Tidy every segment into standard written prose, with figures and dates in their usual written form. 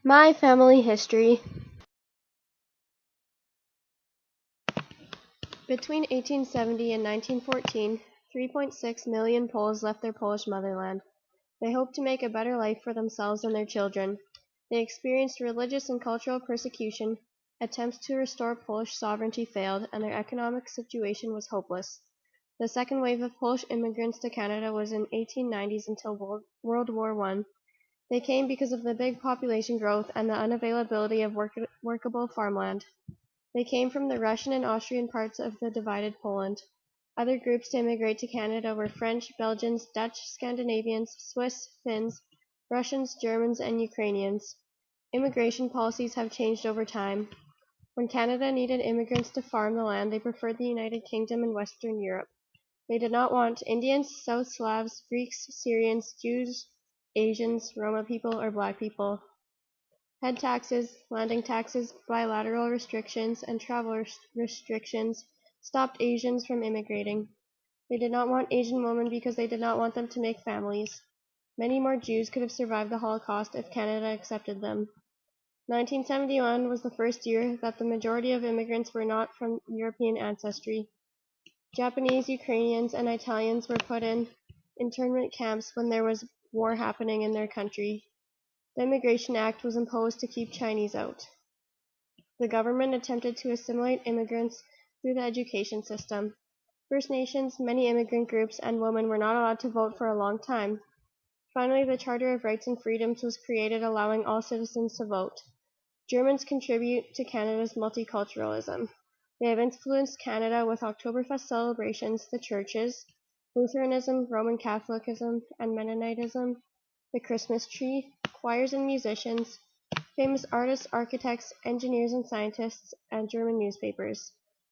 My family history. Between 1870 and 1914, 3.6 million Poles left their Polish motherland. They hoped to make a better life for themselves and their children. They experienced religious and cultural persecution, attempts to restore Polish sovereignty failed, and their economic situation was hopeless. The second wave of Polish immigrants to Canada was in 1890s until World War I. They came because of the big population growth and the unavailability of workable farmland. They came from the Russian and Austrian parts of the divided Poland. Other groups to immigrate to Canada were French, Belgians, Dutch, Scandinavians, Swiss, Finns, Russians, Germans, and Ukrainians. Immigration policies have changed over time. When Canada needed immigrants to farm the land, they preferred the United Kingdom and Western Europe. They did not want Indians, South Slavs, Greeks, Syrians, Jews, Asians, Roma people, or Black people. Head taxes, landing taxes, bilateral restrictions, and travel restrictions stopped Asians from immigrating. They did not want Asian women because they did not want them to make families. Many more Jews could have survived the Holocaust if Canada accepted them. 1971 was the first year that the majority of immigrants were not from European ancestry. Japanese, Ukrainians, and Italians were put in internment camps when there was war happening in their country. The Immigration Act was imposed to keep Chinese out. The government attempted to assimilate immigrants through the education system. First Nations, many immigrant groups, and women were not allowed to vote for a long time. Finally, the Charter of Rights and Freedoms was created, allowing all citizens to vote. Germans contribute to Canada's multiculturalism. They have influenced Canada with Oktoberfest celebrations, the churches, Lutheranism, Roman Catholicism, and Mennonitism, the Christmas tree, choirs and musicians, famous artists, architects, engineers and scientists, and German newspapers.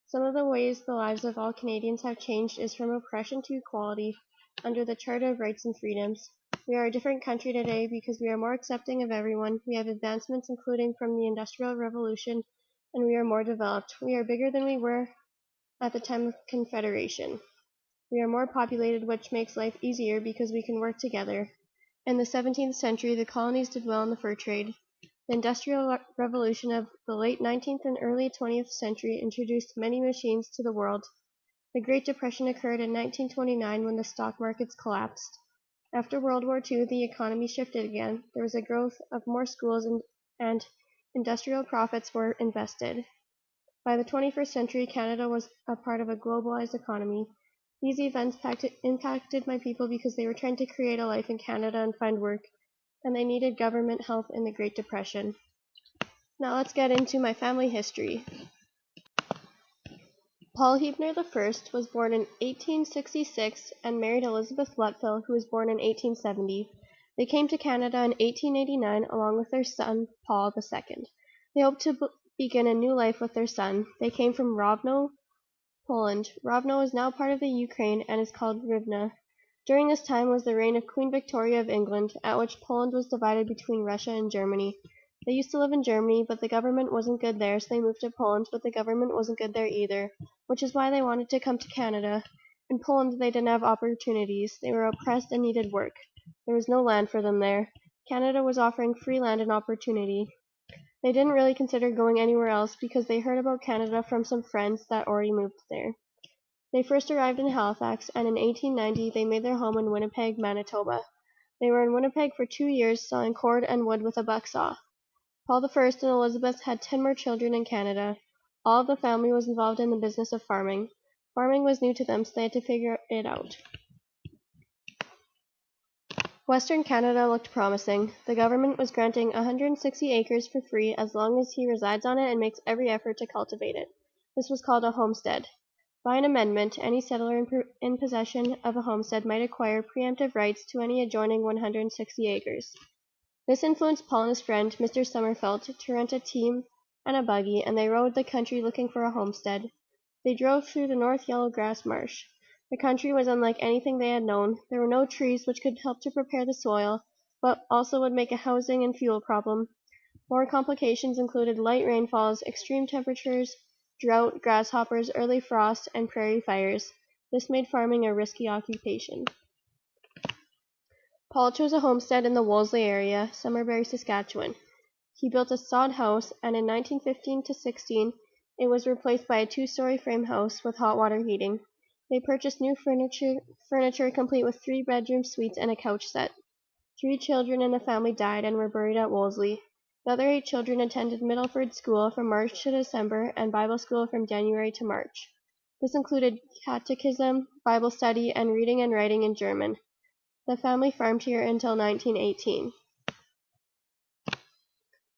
Some of the ways the lives of all Canadians have changed is from oppression to equality under the Charter of Rights and Freedoms. We are a different country today because we are more accepting of everyone. We have advancements including from the Industrial Revolution, and we are more developed. We are bigger than we were at the time of Confederation. We are more populated, which makes life easier because we can work together. In the 17th century, the colonies did well in the fur trade. The Industrial Revolution of the late 19th and early 20th century introduced many machines to the world. The Great Depression occurred in 1929 when the stock markets collapsed. After World War II, the economy shifted again. There was a growth of more schools and industrial profits were invested. By the 21st century, Canada was a part of a globalized economy. These events impacted my people because they were trying to create a life in Canada and find work, and they needed government help in the Great Depression. Now let's get into my family history. Paul Huebner I was born in 1866 and married Elizabeth Lutfill, who was born in 1870. They came to Canada in 1889 along with their son, Paul II. They hoped to begin a new life with their son. They came from Rovno, Poland. Rovno is now part of the Ukraine and is called Rivne. During this time was the reign of Queen Victoria of England, at which Poland was divided between Russia and Germany. They used to live in Germany, but the government wasn't good there, so they moved to Poland, but the government wasn't good there either, which is why they wanted to come to Canada. In Poland, they didn't have opportunities. They were oppressed and needed work. There was no land for them there. Canada was offering free land and opportunity. They didn't really consider going anywhere else because they heard about Canada from some friends that already moved there. They first arrived in Halifax, and in 1890 they made their home in Winnipeg, Manitoba. They were in Winnipeg for 2 years, sawing cord and wood with a buck saw. Paul I and Elizabeth had 10 more children in Canada. All of the family was involved in the business of farming. Farming was new to them, so they had to figure it out. Western Canada looked promising. The government was granting 160 acres for free as long as he resides on it and makes every effort to cultivate it. This was called a homestead. By an amendment, any settler in possession of a homestead might acquire preemptive rights to any adjoining 160 acres. This influenced Paul and his friend, Mr. Sommerfeld, to rent a team and a buggy, and they rode the country looking for a homestead. They drove through the North Yellow Grass Marsh. The country was unlike anything they had known. There were no trees, which could help to prepare the soil, but also would make a housing and fuel problem. More complications included light rainfalls, extreme temperatures, drought, grasshoppers, early frost, and prairie fires. This made farming a risky occupation. Paul chose a homestead in the Wolseley area, Summerbury, Saskatchewan. He built a sod house, and in 1915–16 it was replaced by a two-story frame house with hot water heating. They purchased new furniture complete with 3-bedroom suites and a couch set. 3 children in the family died and were buried at Wolseley. The other 8 children attended Middleford School from March to December and Bible School from January to March. This included catechism, Bible study, and reading and writing in German. The family farmed here until 1918.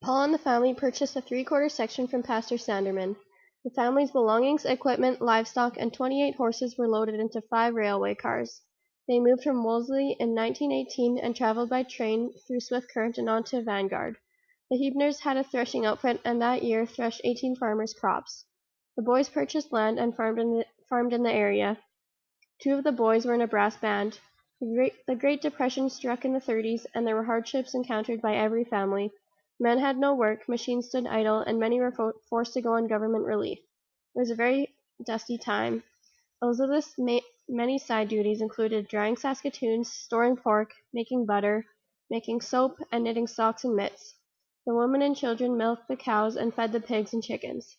Paul and the family purchased a 3/4 section from Pastor Sanderman. The family's belongings, equipment, livestock, and 28 horses were loaded into 5 railway cars. They moved from Wolseley in 1918 and traveled by train through Swift Current and on to Vanguard. The Huebners had a threshing outfit and that year threshed 18 farmers' crops. The boys purchased land and farmed in the area. 2 of the boys were in a brass band. The Great Depression struck in the 30s, and there were hardships encountered by every family. Men had no work, machines stood idle, and many were forced to go on government relief. It was a very dusty time. Elizabeth's many side duties included drying Saskatoons, storing pork, making butter, making soap, and knitting socks and mitts. The women and children milked the cows and fed the pigs and chickens.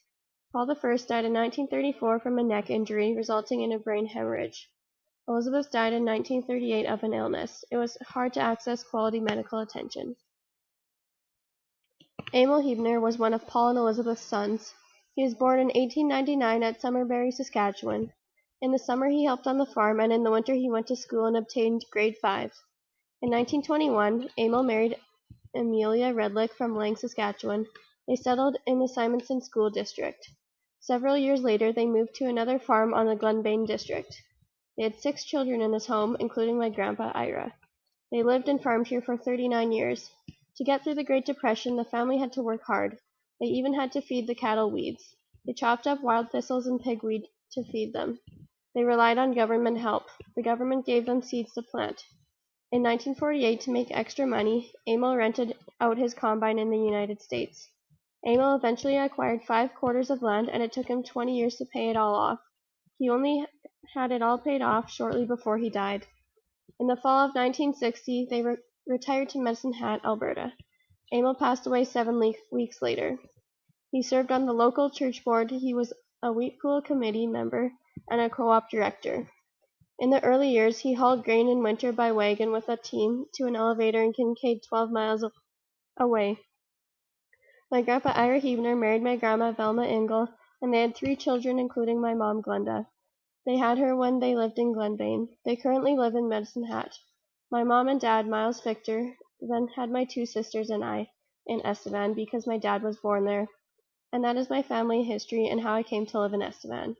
Paul I died in 1934 from a neck injury resulting in a brain hemorrhage. Elizabeth died in 1938 of an illness. It was hard to access quality medical attention. Emil Huebner was one of Paul and Elizabeth's sons. He was born in 1899 at Summerberry, Saskatchewan. In the summer he helped on the farm, and in the winter he went to school and obtained grade 5. In 1921, Emil married Amelia Redlick from Lang, Saskatchewan. They settled in the Simonson School District. Several years later, they moved to another farm on the Glenbane District. They had 6 children in this home, including my grandpa Ira. They lived and farmed here for 39 years. To get through the Great Depression, the family had to work hard. They even had to feed the cattle weeds. They chopped up wild thistles and pigweed to feed them. They relied on government help. The government gave them seeds to plant. In 1948, to make extra money, Emil rented out his combine in the United States. Emil eventually acquired 5 quarters of land, and it took him 20 years to pay it all off. He only had it all paid off shortly before he died. In the fall of 1960, they retired to Medicine Hat, Alberta. Emil passed away 7 weeks later. He served on the local church board. He was a wheat pool committee member and a co-op director. In the early years, he hauled grain in winter by wagon with a team to an elevator in Kincaid 12 miles away. My grandpa Ira Huebner married my grandma Velma Ingle, and they had 3 children, including my mom Glenda. They had her when they lived in Glenbane. They currently live in Medicine Hat. My mom and dad, Miles Victor, then had my 2 sisters and I in Estevan because my dad was born there. And that is my family history and how I came to live in Estevan.